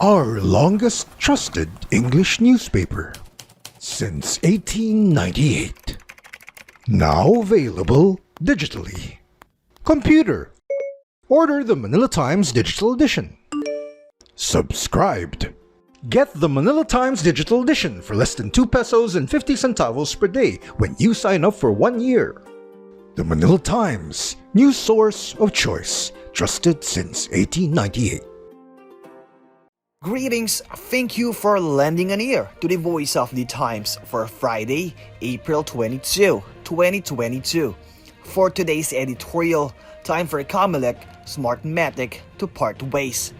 our longest trusted English newspaper since 1898. Now available digitally. Computer. Order the Manila Times Digital Edition. Subscribed. Get the Manila Times Digital Edition for less than 2 pesos and 50 centavos per day when you sign up for 1 year. The Manila Times, news source of choice, trusted since 1898. Greetings, thank you for lending an ear to the Voice of the Times for Friday, April 22, 2022. For today's editorial, time for Comelec, Smartmatic to part ways.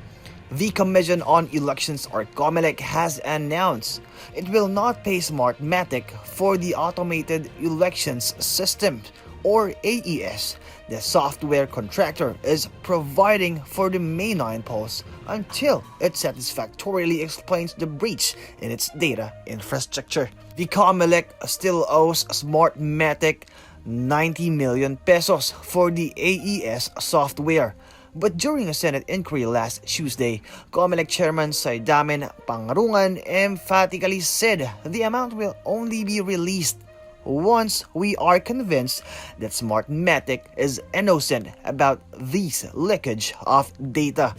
The Commission on Elections, or Comelec, has announced it will not pay Smartmatic for the Automated Elections System, or AES, the software contractor is providing for the May 9 polls until it satisfactorily explains the breach in its data infrastructure. The Comelec still owes Smartmatic 90 million pesos for the AES software. But during a Senate inquiry last Tuesday, Comelec Chairman Saidamen Pangarungan emphatically said the amount will only be released once we are convinced that Smartmatic is innocent about this leakage of data.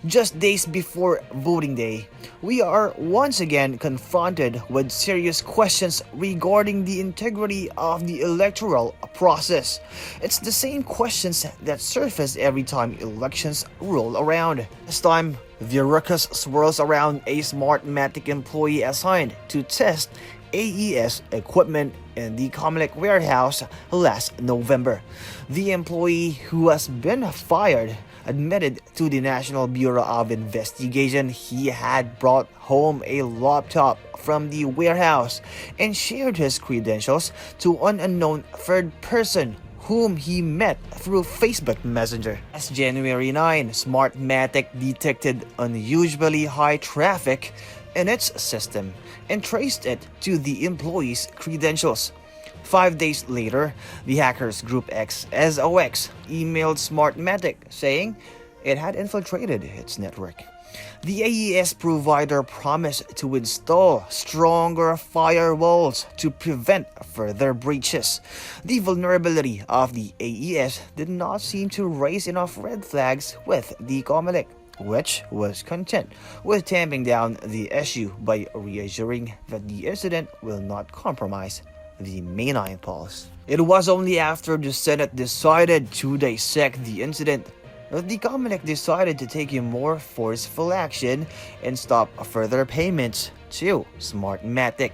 Just days before voting day, we are once again confronted with serious questions regarding the integrity of the electoral process. It's the same questions that surface every time elections roll around. This time, the ruckus swirls around a Smartmatic employee assigned to test AES equipment in the Comelec warehouse last November. The employee, who has been fired, admitted to the National Bureau of Investigation he had brought home a laptop from the warehouse and shared his credentials to an unknown third person whom he met through Facebook Messenger. As January 9, Smartmatic detected unusually high traffic in its system and traced it to the employee's credentials. 5 days later, the hackers group XSOX emailed Smartmatic saying it had infiltrated its network. The AES provider promised to install stronger firewalls to prevent further breaches. The vulnerability of the AES did not seem to raise enough red flags with the Comelec, which was content with tamping down the issue by reassuring that the incident will not compromise the May 9 polls. It was only after the Senate decided to dissect the incident that the Comelec decided to take a more forceful action and stop further payments to Smartmatic.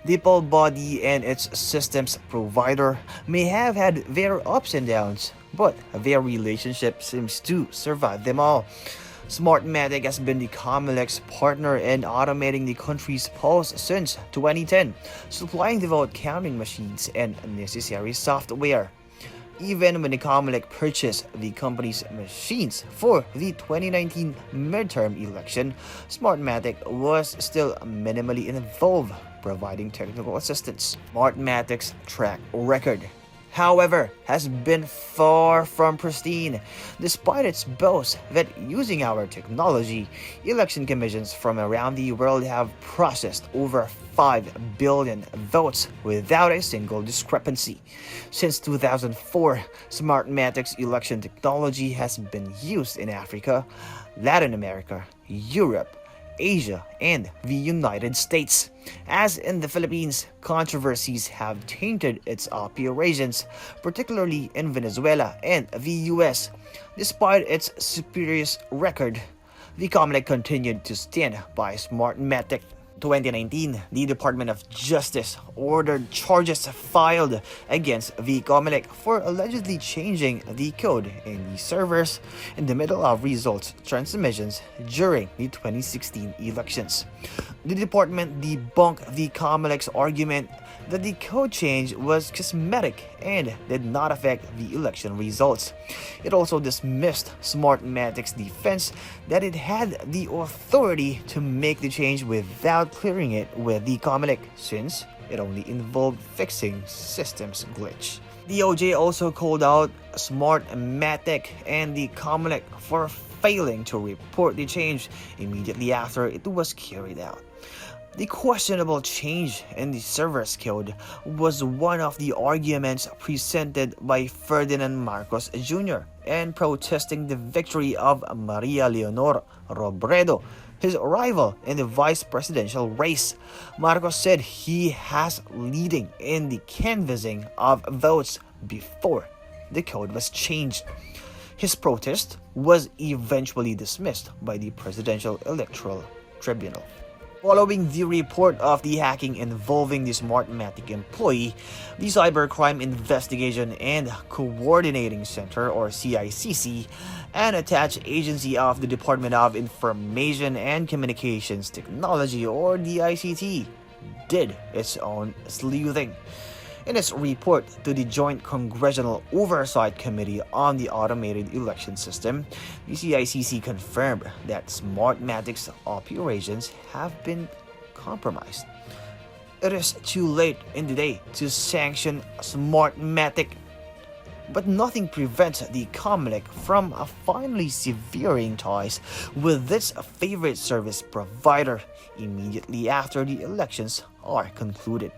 The poll body and its systems provider may have had their ups and downs, but their relationship seems to survive them all. Smartmatic has been the Comelec's partner in automating the country's polls since 2010, supplying the vote counting machines and necessary software. Even when the Comelec purchased the company's machines for the 2019 midterm election, Smartmatic was still minimally involved, providing technical assistance. Smartmatic's track record, however, has been far from pristine. Despite its boast that using our technology, election commissions from around the world have processed over 5 billion votes without a single discrepancy. Since 2004, Smartmatic's election technology has been used in Africa, Latin America, Europe, Asia, and the United States. As in the Philippines, controversies have tainted its operations, particularly in Venezuela and the US. Despite its superior record, the Comelec continued to stand by Smartmatic. 2019, the Department of Justice ordered charges filed against the Comelec for allegedly changing the code in the servers in the middle of results transmissions during the 2016 elections. The department debunked the Comelec's argument that the code change was cosmetic and did not affect the election results. It also dismissed Smartmatic's defense that it had the authority to make the change without clearing it with the Comelec, since it only involved fixing systems glitch. The OJ also called out Smartmatic and the Comelec for failing to report the change immediately after it was carried out. The questionable change in the server's code was one of the arguments presented by Ferdinand Marcos Jr. in protesting the victory of Maria Leonor Robredo, his rival in the vice presidential race. Marcos said he has leading in the canvassing of votes before the code was changed. His protest was eventually dismissed by the Presidential Electoral Tribunal. Following the report of the hacking involving the Smartmatic employee, the Cybercrime Investigation and Coordinating Center, or CICC, an attached agency of the Department of Information and Communications Technology, or DICT, did its own sleuthing. In its report to the Joint Congressional Oversight Committee on the Automated Election System, the CICC confirmed that Smartmatic's operations have been compromised. It is too late in the day to sanction Smartmatic, but nothing prevents the Comelec from finally severing ties with its favorite service provider immediately after the elections are concluded.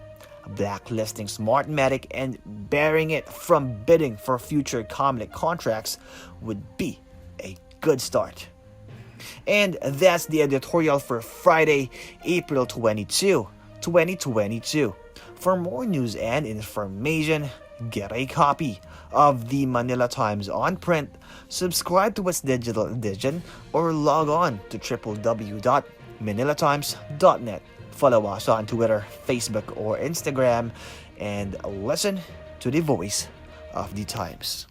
Blacklisting Smartmatic and barring it from bidding for future Comelec contracts would be a good start. And that's the editorial for Friday, April 22, 2022. For more news and information, get a copy of the Manila Times on print, subscribe to its digital edition, or log on to www.manilatimes.net. Follow us on Twitter, Facebook, or Instagram, and listen to the voice of the Times.